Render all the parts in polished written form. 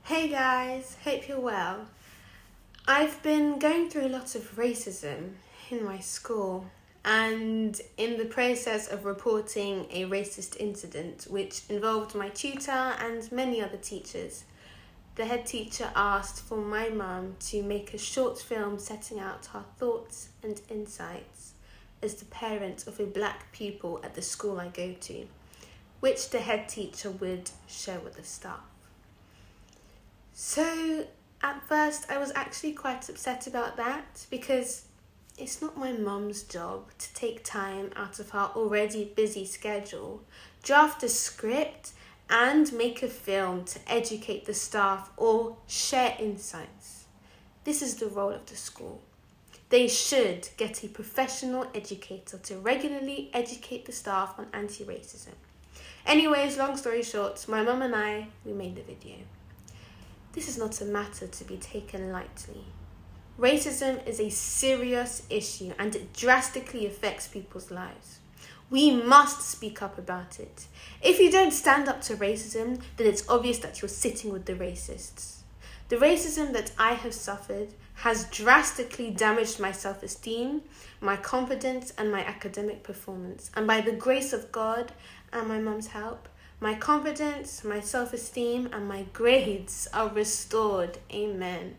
Hey guys, hope you're well. I've been going through a lot of racism in my school, and in the process of reporting a racist incident which involved my tutor and many other teachers, the head teacher asked for my mum to make a short film setting out her thoughts and insights as the parent of a black pupil at the school I go to, which the head teacher would share with the staff. So at first I was actually quite upset about that because it's not my mum's job to take time out of her already busy schedule, draft a script and make a film to educate the staff or share insights. This is the role of the school. They should get a professional educator to regularly educate the staff on anti-racism. Anyways, long story short, my mum and we made the video. This is not a matter to be taken lightly. Racism is a serious issue and it drastically affects people's lives. We must speak up about it. If you don't stand up to racism, then it's obvious that you're sitting with the racists. The racism that I have suffered has drastically damaged my self-esteem, my confidence and my academic performance. And by the grace of God and my mum's help, my confidence, my self-esteem, and my grades are restored. Amen.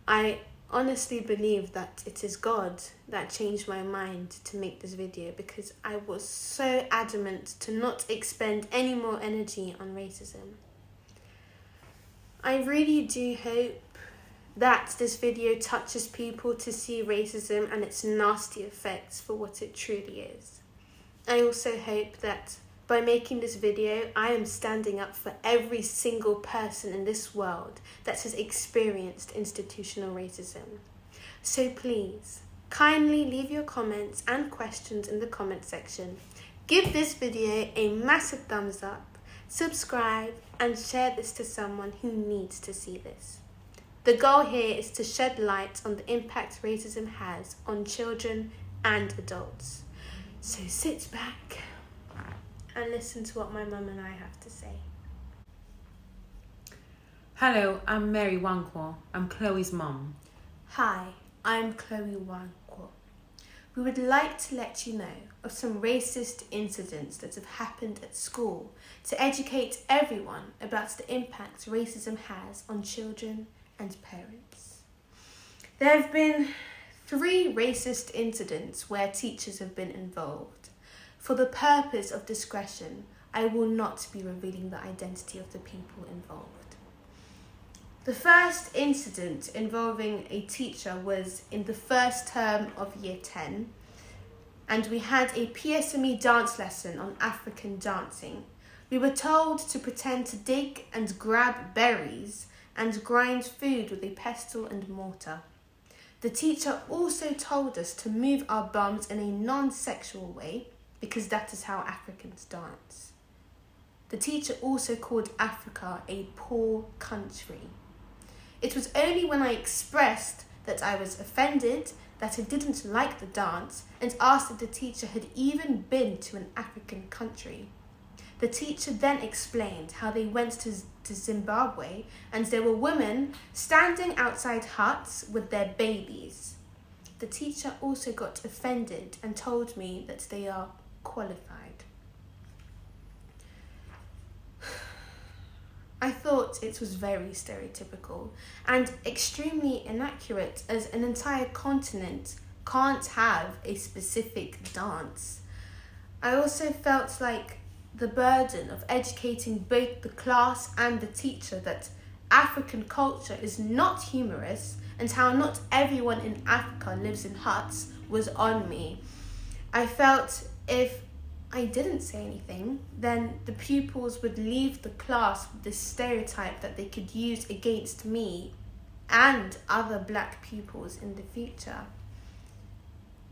I honestly believe that it is God that changed my mind to make this video because I was so adamant to not expend any more energy on racism. I really do hope that this video touches people to see racism and its nasty effects for what it truly is. I also hope that by making this video, I am standing up for every single person in this world that has experienced institutional racism. So please, kindly leave your comments and questions in the comment section. Give this video a massive thumbs up, subscribe, and share this to someone who needs to see this. The goal here is to shed light on the impact racism has on children and adults. So sit back and listen to what my mum and I have to say. Hello, I'm Mary Wankwo. I'm Chloe's mum. Hi, I'm Chloe Wankwo. We would like to let you know of some racist incidents that have happened at school to educate everyone about the impact racism has on children and parents. There have been 3 racist incidents where teachers have been involved. For the purpose of discretion, I will not be revealing the identity of the people involved. The first incident involving a teacher was in the first term of year 10, and we had a PSME dance lesson on African dancing. We were told to pretend to dig and grab berries and grind food with a pestle and mortar. The teacher also told us to move our bums in a non-sexual way, because that is how Africans dance. The teacher also called Africa a poor country. It was only when I expressed that I was offended, that I didn't like the dance, and asked if the teacher had even been to an African country. The teacher then explained how they went to Zimbabwe and there were women standing outside huts with their babies. The teacher also got offended and told me that they are qualified. I thought it was very stereotypical and extremely inaccurate, as an entire continent can't have a specific dance. I also felt like the burden of educating both the class and the teacher that African culture is not humorous and how not everyone in Africa lives in huts was on me. I felt if I didn't say anything, then the pupils would leave the class with this stereotype that they could use against me and other black pupils in the future.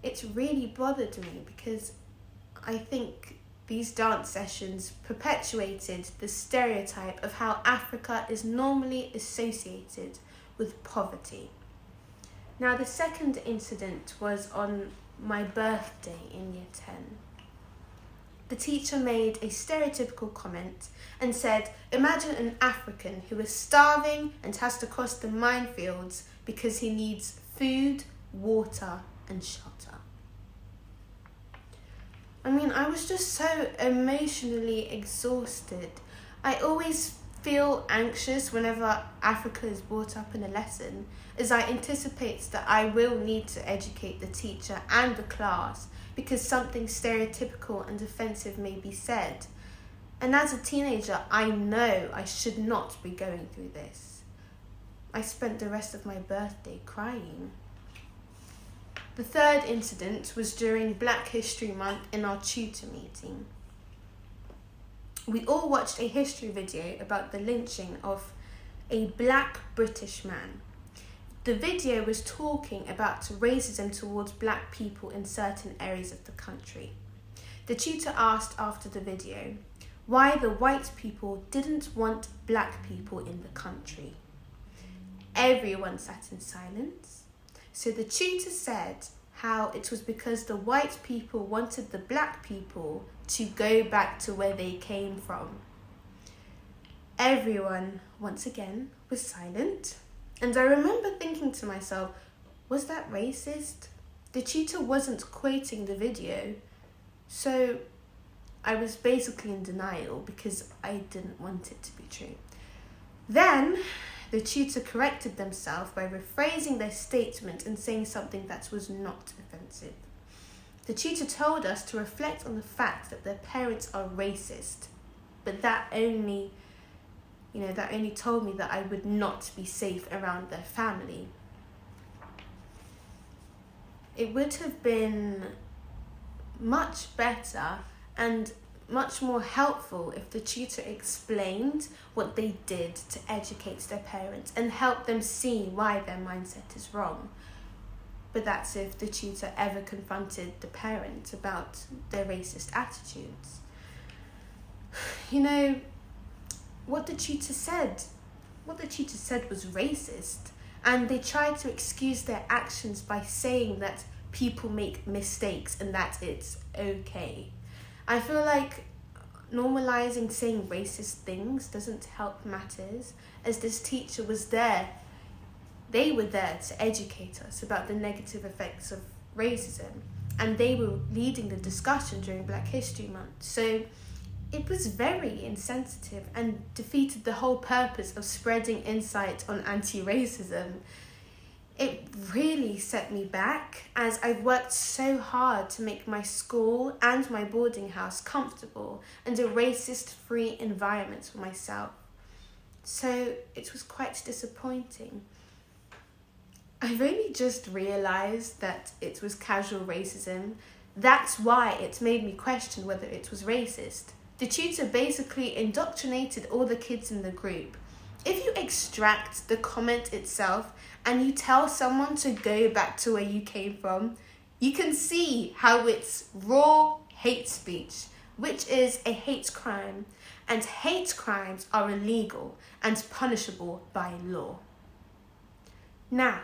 It really bothered me because I think these dance sessions perpetuated the stereotype of how Africa is normally associated with poverty. Now, the second incident was on my birthday in year 10. the teacher made a stereotypical comment and said, imagine an African who is starving and has to cross the minefields because he needs food, water, and shelter. I mean, I was just so emotionally exhausted. I always feel anxious whenever Africa is brought up in a lesson, as I anticipate that I will need to educate the teacher and the class because something stereotypical and offensive may be said. And as a teenager, I know I should not be going through this. I spent the rest of my birthday crying. The third incident was during Black History Month in our tutor meeting. We all watched a history video about the lynching of a black British man. The video was talking about racism towards black people in certain areas of the country. The tutor asked after the video why the white people didn't want black people in the country. Everyone sat in silence. So the tutor said how it was because the white people wanted the black people to go back to where they came from. Everyone, once again, was silent. And I remember thinking to myself, was that racist? The tutor wasn't quoting the video, so I was basically in denial because I didn't want it to be true. Then the tutor corrected themselves by rephrasing their statement and saying something that was not offensive. The tutor told us to reflect on the fact that their parents are racist, but that only told me that I would not be safe around their family. It would have been much better and much more helpful if the tutor explained what they did to educate their parents and help them see why their mindset is wrong. But that's if the tutor ever confronted the parent about their racist attitudes. You know, what the tutor said was racist, and they tried to excuse their actions by saying that people make mistakes and that it's okay. I feel like normalizing saying racist things doesn't help matters, as this teacher was there. They were there to educate us about the negative effects of racism, and they were leading the discussion during Black History Month. So it was very insensitive and defeated the whole purpose of spreading insight on anti-racism. It really set me back, as I've worked so hard to make my school and my boarding house comfortable and a racist-free environment for myself. So it was quite disappointing. I've only just realised that it was casual racism. That's why it made me question whether it was racist. The tutor basically indoctrinated all the kids in the group. If you extract the comment itself and you tell someone to go back to where you came from, you can see how it's raw hate speech, which is a hate crime, and hate crimes are illegal and punishable by law. Now,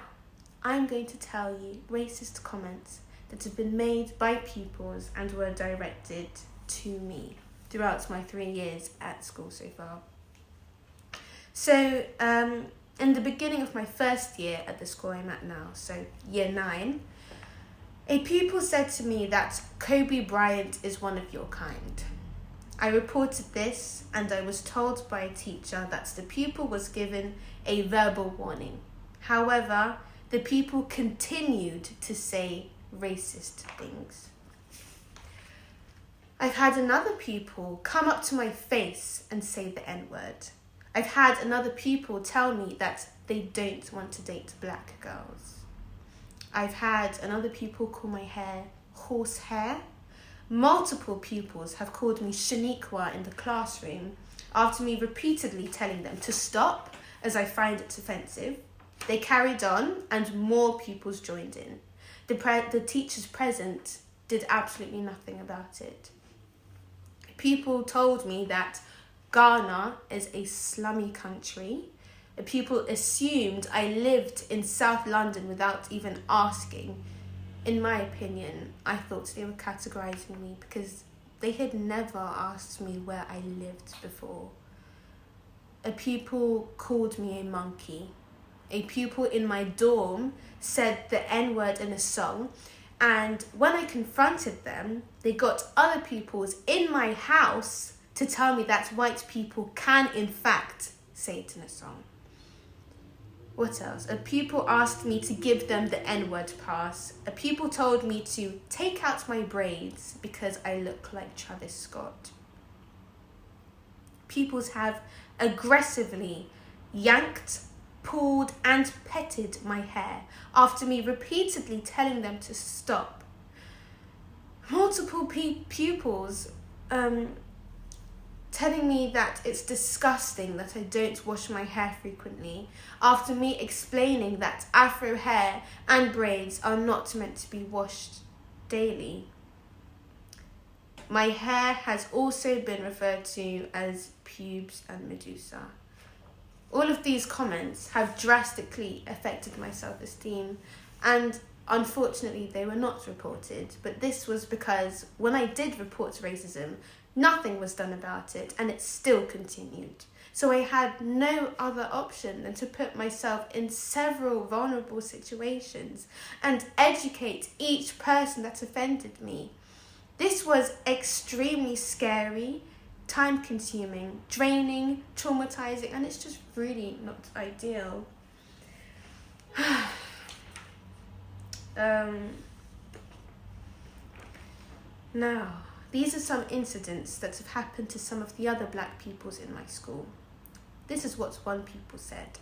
I'm going to tell you racist comments that have been made by pupils and were directed to me throughout my 3 years at school so far. So, in the beginning of my first year at the school I'm at now, so year 9, a pupil said to me that Kobe Bryant is one of your kind. I reported this, and I was told by a teacher that the pupil was given a verbal warning. However, the pupil continued to say racist things. I've had another pupil come up to my face and say the N-word. I've had another pupil tell me that they don't want to date black girls. I've had another pupil call my hair horsehair. Multiple pupils have called me Shaniqua in the classroom after me repeatedly telling them to stop, as I find it offensive. They carried on and more pupils joined in. The teachers present did absolutely nothing about it. People told me that Ghana is a slummy country. People assumed I lived in South London without even asking. In my opinion, I thought they were categorising me because they had never asked me where I lived before. A pupil called me a monkey. A pupil in my dorm said the N-word in a song, and when I confronted them, they got other pupils in my house to tell me that white people can in fact say it in a song. What else? A pupil asked me to give them the N-word pass. A pupil told me to take out my braids because I look like Travis Scott. Pupils have aggressively yanked, pulled and petted my hair after me repeatedly telling them to stop. Multiple pupils telling me that it's disgusting that I don't wash my hair frequently after me explaining that afro hair and braids are not meant to be washed daily. My hair has also been referred to as pubes and medusa. All of these comments have drastically affected my self-esteem, and unfortunately they were not reported, but this was because when I did report racism, nothing was done about it and it still continued. So I had no other option than to put myself in several vulnerable situations and educate each person that offended me. This was extremely scary, time-consuming, draining, traumatizing, and it's just really not ideal. Now, these are some incidents that have happened to some of the other black pupils in my school. This is what one pupil said.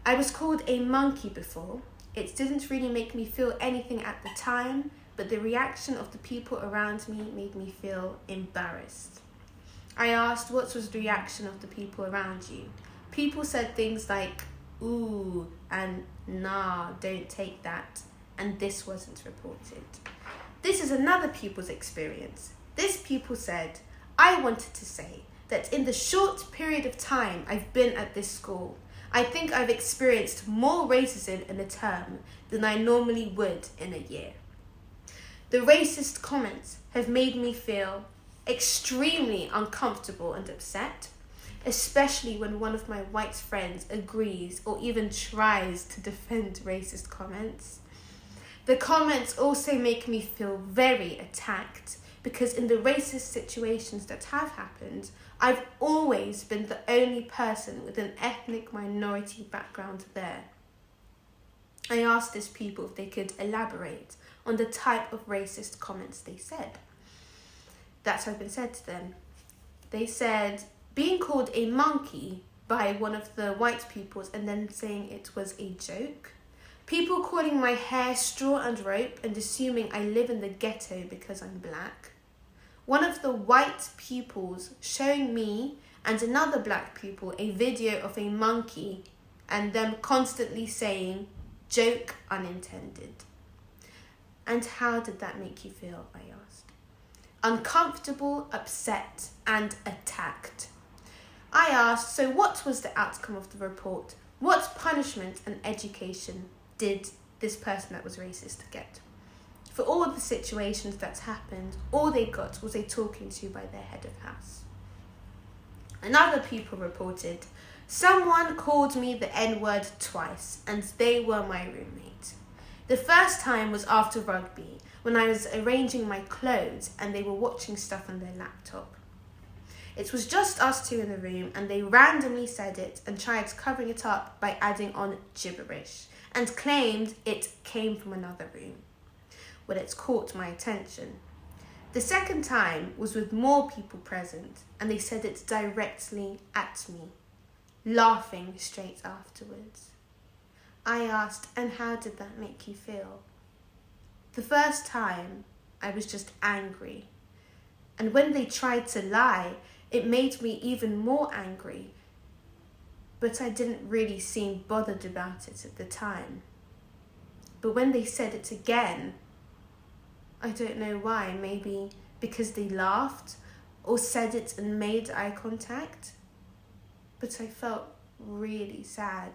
I was called a monkey before. It didn't really make me feel anything at the time, but the reaction of the people around me made me feel embarrassed. I asked, what was the reaction of the people around you? People said things like, ooh, and nah, don't take that, and this wasn't reported. This is another pupil's experience. This pupil said, I wanted to say that in the short period of time I've been at this school, I think I've experienced more racism in a term than I normally would in a year. The racist comments have made me feel extremely uncomfortable and upset, especially when one of my white friends agrees or even tries to defend racist comments. The comments also make me feel very attacked because in the racist situations that have happened, I've always been the only person with an ethnic minority background there. I asked these people if they could elaborate on the type of racist comments they said. That's what had been said to them. They said being called a monkey by one of the white peoples and then saying it was a joke. People calling my hair straw and rope and assuming I live in the ghetto because I'm black. One of the white pupils showing me and another black pupil a video of a monkey and them constantly saying, joke unintended. And how did that make you feel, I asked. Uncomfortable, upset, and attacked. I asked, so what was the outcome of the report? What punishment and education did this person that was racist get? For all the situations that's happened, all they got was a talking to by their head of house. Another pupil reported, someone called me the N-word twice and they were my roommate. The first time was after rugby when I was arranging my clothes and they were watching stuff on their laptop. It was just us two in the room and they randomly said it and tried covering it up by adding on gibberish and claimed it came from another room. Well, it's caught my attention. The second time was with more people present and they said it directly at me, laughing straight afterwards. I asked, and how did that make you feel? The first time, I was just angry. And when they tried to lie, it made me even more angry. But I didn't really seem bothered about it at the time. But when they said it again, I don't know why, maybe because they laughed or said it and made eye contact. But I felt really sad,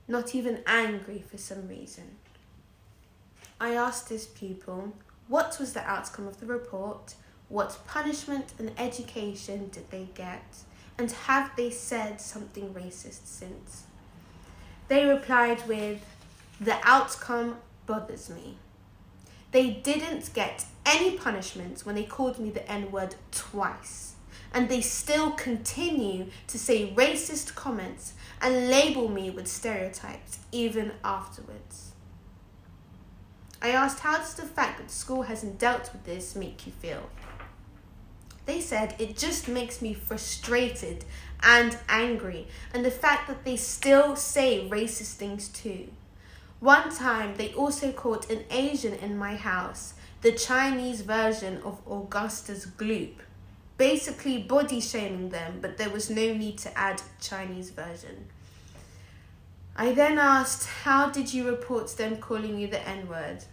not even angry for some reason. I asked this pupil, what was the outcome of the report? what punishment and education did they get, and have they said something racist since? They replied with, the outcome bothers me. They didn't get any punishment when they called me the N-word twice, and they still continue to say racist comments and label me with stereotypes even afterwards. I asked, how does the fact that school hasn't dealt with this make you feel? They said, it just makes me frustrated and angry, and the fact that they still say racist things too. One time, they also called an Asian in my house the Chinese version of Augustus Gloop, basically body shaming them, but there was no need to add Chinese version. I then asked, how did you report them calling you the N-word?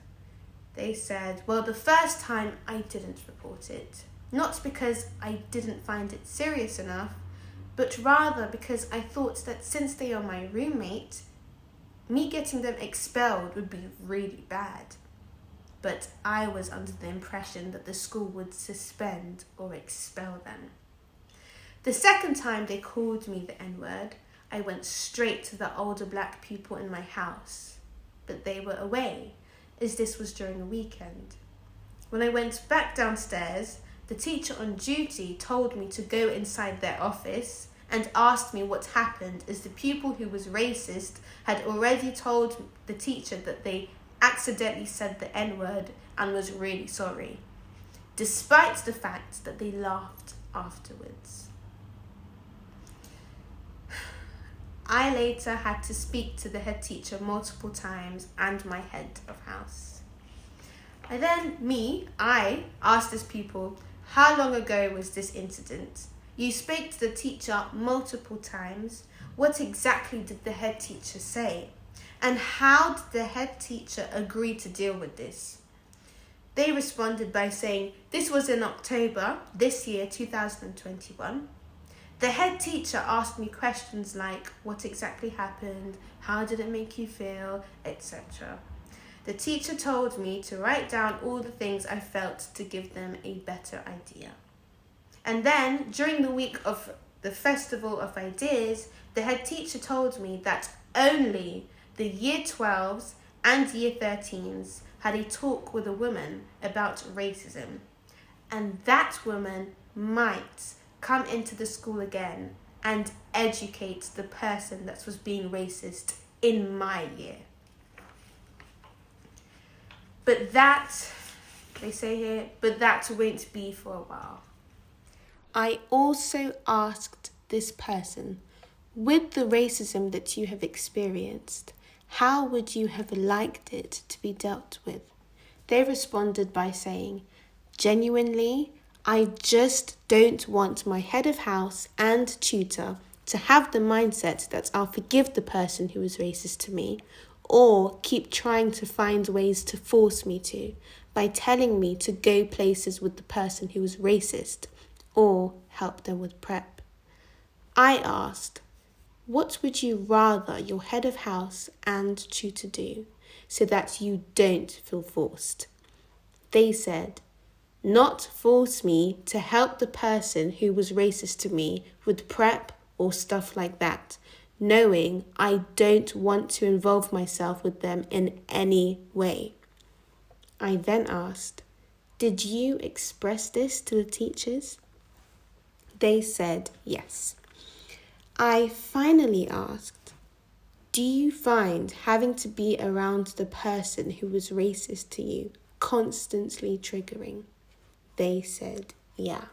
They said, well, the first time I didn't report it. Not because I didn't find it serious enough, but rather because I thought that since they are my roommate, me getting them expelled would be really bad. But I was under the impression that the school would suspend or expel them. The second time they called me the N-word, I went straight to the older black people in my house. But they were away, as this was during a weekend. When I went back downstairs, the teacher on duty told me to go inside their office and asked me what happened, as the pupil who was racist had already told the teacher that they accidentally said the N-word and was really sorry, despite the fact that they laughed afterwards. I later had to speak to the head teacher multiple times and my head of house. I asked this pupil, how long ago was this incident? You spoke to the teacher multiple times. What exactly did the head teacher say? And how did the head teacher agree to deal with this? They responded by saying, this was in October, this year, 2021. The head teacher asked me questions like, what exactly happened? How did it make you feel? Etc. The teacher told me to write down all the things I felt to give them a better idea. And then, during the week of the Festival of Ideas, the head teacher told me that only the Year 12s and Year 13s had a talk with a woman about racism. And that woman might come into the school again and educate the person that was being racist in my year. But that, they say here, but that won't be for a while. I also asked this person, with the racism that you have experienced, how would you have liked it to be dealt with? They responded by saying, genuinely, I just don't want my head of house and tutor to have the mindset that I'll forgive the person who was racist to me, or keep trying to find ways to force me to, by telling me to go places with the person who was racist, or help them with prep. I asked, what would you rather your head of house and tutor do so that you don't feel forced? They said, not force me to help the person who was racist to me with prep or stuff like that, knowing I don't want to involve myself with them in any way. I then asked, did you express this to the teachers? They said yes. I finally asked, do you find having to be around the person who was racist to you constantly triggering? They said yeah.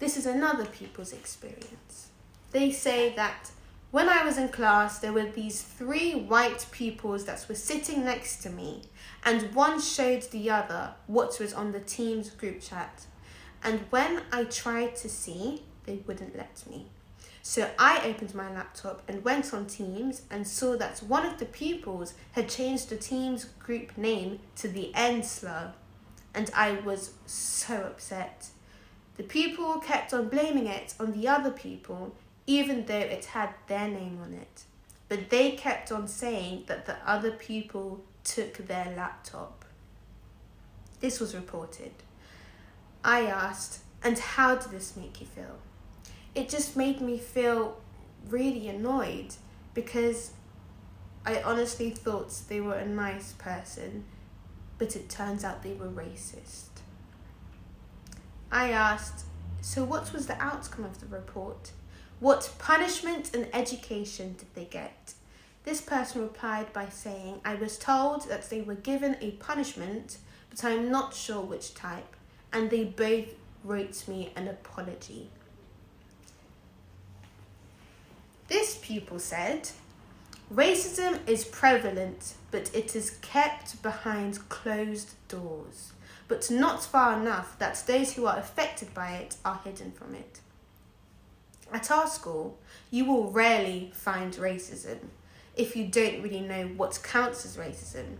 This is another people's experience. They say that when I was in class, there were these 3 white pupils that were sitting next to me, and one showed the other what was on the Teams group chat. And when I tried to see, they wouldn't let me. So I opened my laptop and went on Teams and saw that one of the pupils had changed the Teams group name to the N slur. And I was so upset. The pupil kept on blaming it on the other pupil, even though it had their name on it. But they kept on saying that the other pupil took their laptop. This was reported. I asked, and how did this make you feel? It just made me feel really annoyed because I honestly thought they were a nice person, but it turns out they were racist. I asked, so what was the outcome of the report? What punishment and education did they get? This person replied by saying, I was told that they were given a punishment, but I'm not sure which type, and they both wrote me an apology. This pupil said, racism is prevalent, but it is kept behind closed doors, but not far enough that those who are affected by it are hidden from it. At our school, you will rarely find racism if you don't really know what counts as racism.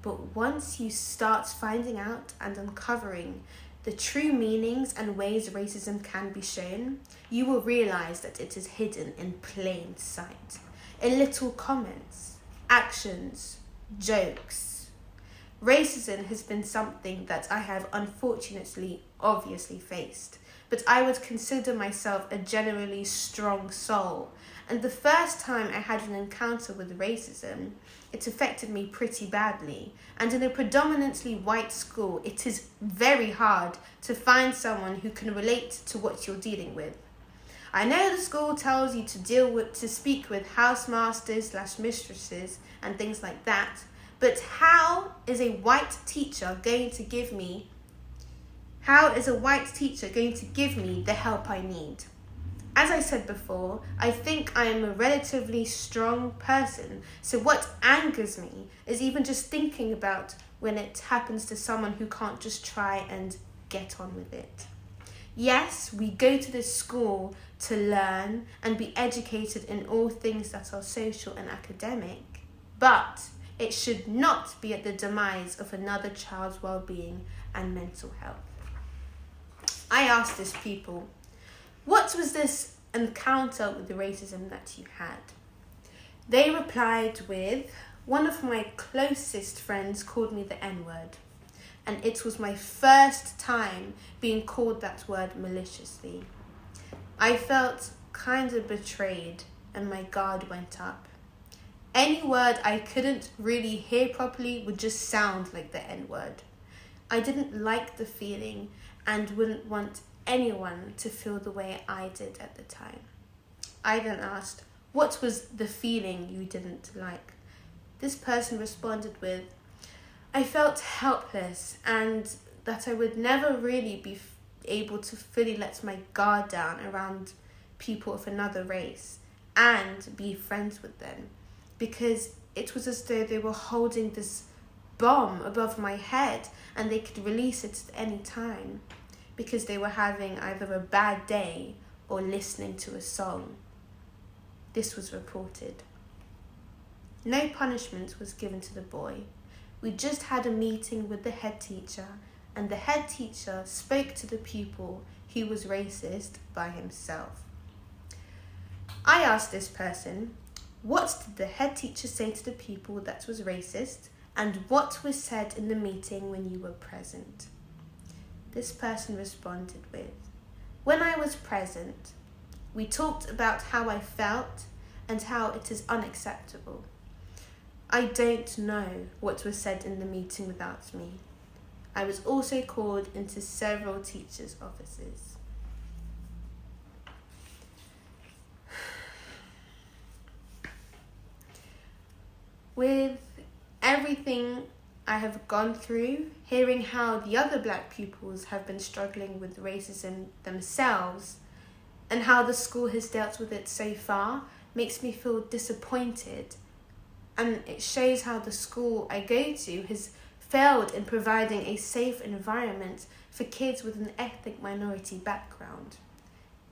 But once you start finding out and uncovering the true meanings and ways racism can be shown, you will realize that it is hidden in plain sight, in little comments, actions, jokes. Racism has been something that I have unfortunately obviously faced, but I would consider myself a generally strong soul. And the first time I had an encounter with racism, it affected me pretty badly. And in a predominantly white school, it is very hard to find someone who can relate to what you're dealing with. I know the school tells you to speak with housemasters/mistresses and things like that, but how is a white teacher going to give me the help I need? As I said before, I think I am a relatively strong person, so what angers me is even just thinking about when it happens to someone who can't just try and get on with it. Yes, we go to this school to learn and be educated in all things that are social and academic, but it should not be at the demise of another child's well-being and mental health. I asked this pupil, what was this encounter with the racism that you had? They replied with, one of my closest friends called me the N-word, and it was my first time being called that word maliciously. I felt kind of betrayed and my guard went up. Any word I couldn't really hear properly would just sound like the N-word. I didn't like the feeling and wouldn't want anyone to feel the way I did at the time. I then asked, what was the feeling you didn't like? This person responded with, I felt helpless and that I would never really be able to fully let my guard down around people of another race and be friends with them, because it was as though they were holding this bomb above my head and they could release it at any time because they were having either a bad day or listening to a song. This was reported. No punishment was given to the boy. We just had a meeting with the head teacher, and the head teacher spoke to the pupil who was racist by himself. I asked this person, what did the head teacher say to the pupil that was racist, and what was said in the meeting when you were present? This person responded with, when I was present, we talked about how I felt and how it is unacceptable. I don't know what was said in the meeting without me. I was also called into several teachers' offices. With everything I have gone through, hearing how the other black pupils have been struggling with racism themselves and how the school has dealt with it so far makes me feel disappointed, and it shows how the school I go to has failed in providing a safe environment for kids with an ethnic minority background.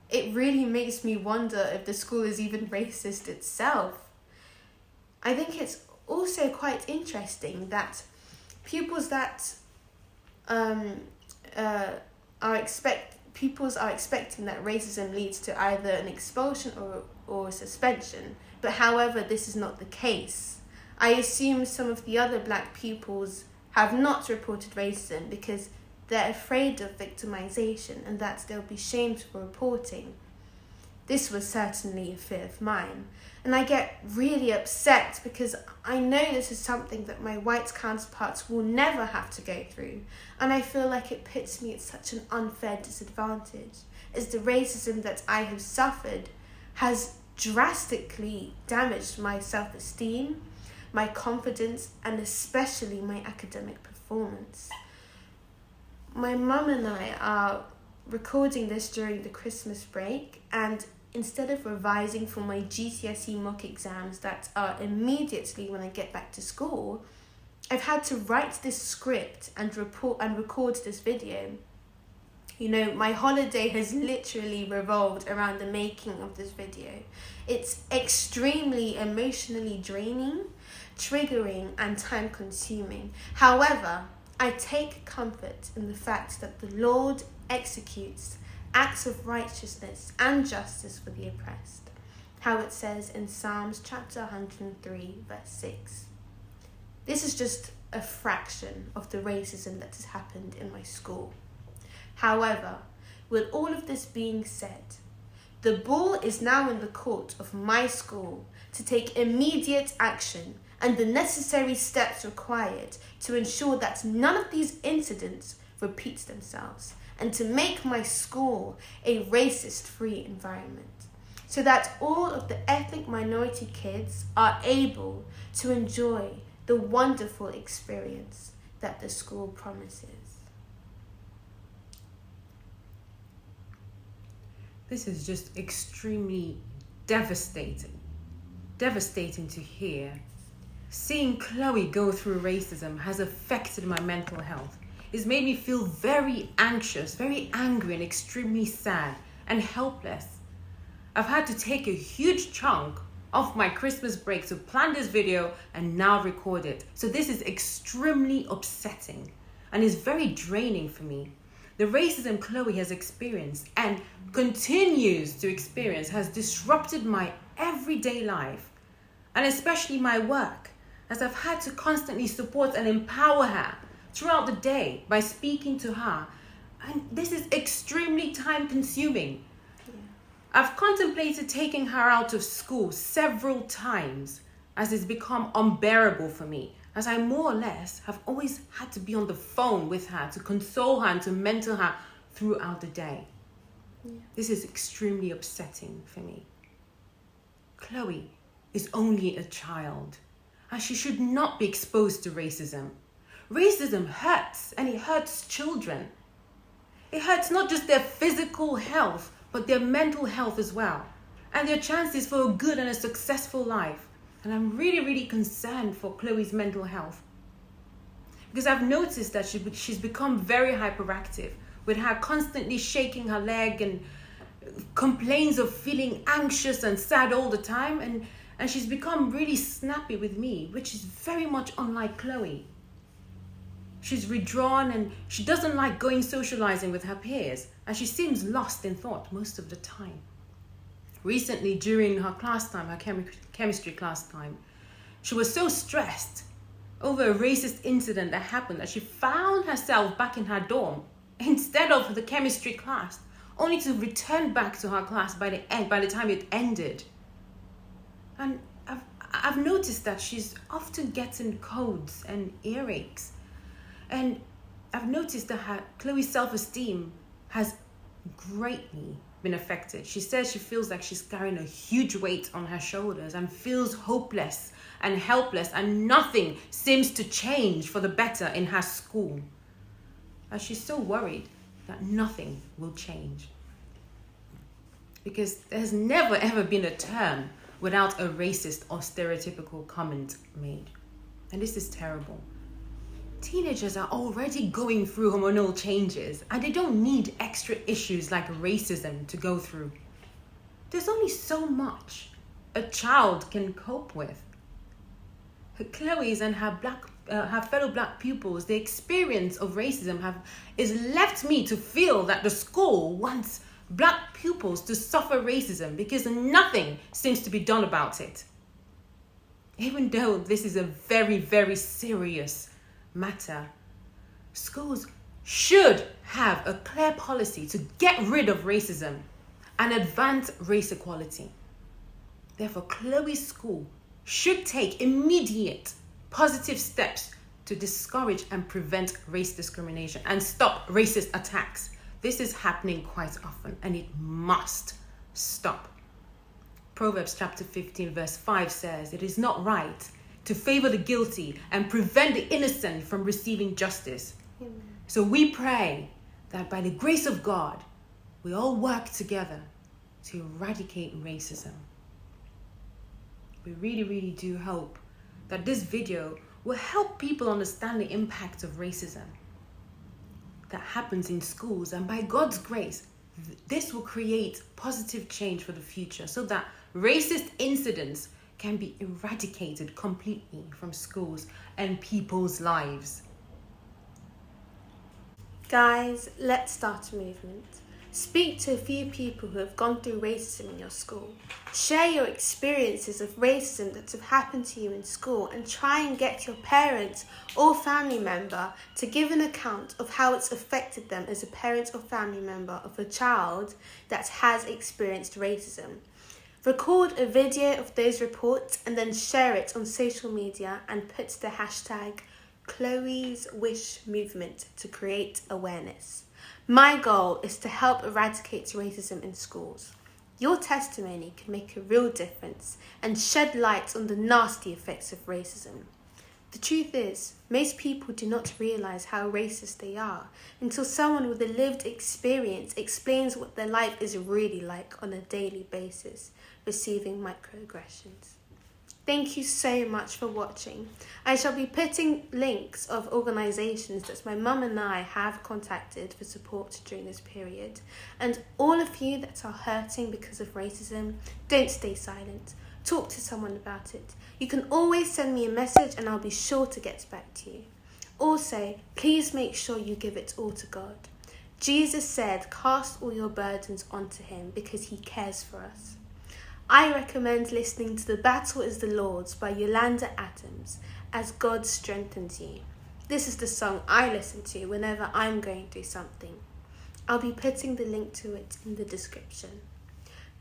It really makes me wonder if the school is even racist itself. I think it's also quite interesting that pupils are expecting that racism leads to either an expulsion or a suspension, but however, this is not the case. I assume some of the other black pupils have not reported racism because they're afraid of victimization and that they'll be shamed for reporting. This was certainly a fear of mine, and I get really upset because I know this is something that my white counterparts will never have to go through, and I feel like it puts me at such an unfair disadvantage, as the racism that I have suffered has drastically damaged my self-esteem, my confidence, and especially my academic performance. My mum and I are recording this during the Christmas break, and instead of revising for my GCSE mock exams that are immediately when I get back to school, I've had to write this script and record this video. You know, my holiday has literally revolved around the making of this video. It's extremely emotionally draining, triggering, and time-consuming. However, I take comfort in the fact that the Lord executes acts of righteousness and justice for the oppressed, how it says in Psalms chapter 103, verse 6. This is just a fraction of the racism that has happened in my school. However, with all of this being said, the ball is now in the court of my school to take immediate action and the necessary steps required to ensure that none of these incidents repeat themselves, and to make my school a racist-free environment, so that all of the ethnic minority kids are able to enjoy the wonderful experience that the school promises. This is just extremely devastating to hear. Seeing Chloe go through racism has affected my mental health. It's made me feel very anxious, very angry, and extremely sad and helpless. I've had to take a huge chunk off my Christmas break to plan this video and now record it. So this is extremely upsetting and is very draining for me. The racism Chloe has experienced and continues to experience has disrupted my everyday life, and especially my work, as I've had to constantly support and empower her throughout the day by speaking to her. And this is extremely time consuming. I've contemplated taking her out of school several times, as it's become unbearable for me, as I more or less have always had to be on the phone with her to console her and to mentor her throughout the day. This is extremely upsetting for me. Chloe is only a child, and she should not be exposed to racism. Racism hurts, and it hurts children. It hurts not just their physical health, but their mental health as well, and their chances for a good and a successful life. And I'm really, really concerned for Chloe's mental health, because I've noticed that she's become very hyperactive, with her constantly shaking her leg and complains of feeling anxious and sad all the time, and she's become really snappy with me, which is very much unlike Chloe. She's withdrawn and she doesn't like going socializing with her peers, and she seems lost in thought most of the time. Recently, during her class time, her chemistry class time, she was so stressed over a racist incident that happened that she found herself back in her dorm instead of the chemistry class, only to return back to her class by the time it ended. And I've noticed that she's often getting colds and earaches. And I've noticed that Chloe's self-esteem has greatly been affected. She says she feels like she's carrying a huge weight on her shoulders and feels hopeless and helpless, and nothing seems to change for the better in her school. And she's so worried that nothing will change, because there's never ever been a term without a racist or stereotypical comment made. And this is terrible. Teenagers are already going through hormonal changes, and they don't need extra issues like racism to go through. There's only so much a child can cope with. Chloe's and her fellow black pupils, the experience of racism is left me to feel that the school wants black pupils to suffer racism because nothing seems to be done about it. Even though this is a very, very serious matter, schools should have a clear policy to get rid of racism and advance race equality. Therefore, Chloe's school should take immediate positive steps to discourage and prevent race discrimination and stop racist attacks. This is happening quite often and it must stop. Proverbs chapter 15 verse 5 says, "It is not right to favor the guilty and prevent the innocent from receiving justice." Amen. So we pray that by the grace of God, we all work together to eradicate racism. We really, really do hope that this video will help people understand the impact of racism that happens in schools. And by God's grace, this will create positive change for the future so that racist incidents can be eradicated completely from schools and people's lives. Guys, let's start a movement. Speak to a few people who have gone through racism in your school. Share your experiences of racism that have happened to you in school and try and get your parents or family member to give an account of how it's affected them as a parent or family member of a child that has experienced racism. Record a video of those reports and then share it on social media and put the hashtag Chloeswishmovement to create awareness. My goal is to help eradicate racism in schools. Your testimony can make a real difference and shed light on the nasty effects of racism. The truth is, most people do not realise how racist they are until someone with a lived experience explains what their life is really like on a daily basis, receiving microaggressions. Thank you so much for watching. I shall be putting links of organisations that my mum and I have contacted for support during this period. And all of you that are hurting because of racism, don't stay silent. Talk to someone about it. You can always send me a message and I'll be sure to get back to you. Also, please make sure you give it all to God. Jesus said, "Cast all your burdens onto him because he cares for us." I recommend listening to The Battle is the Lord's by Yolanda Adams as God strengthens you. This is the song I listen to whenever I'm going through something. I'll be putting the link to it in the description.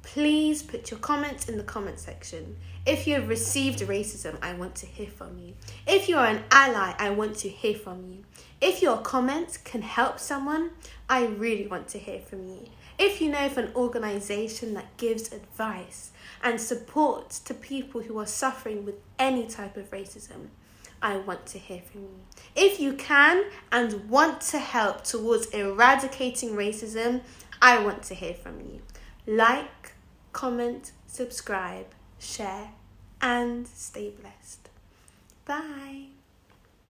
Please put your comments in the comment section. If you have received racism, I want to hear from you. If you are an ally, I want to hear from you. If your comment can help someone, I really want to hear from you. If you know of an organisation that gives advice and support to people who are suffering with any type of racism, I want to hear from you. If you can and want to help towards eradicating racism, I want to hear from you. Like, comment, subscribe, share, and stay blessed. Bye.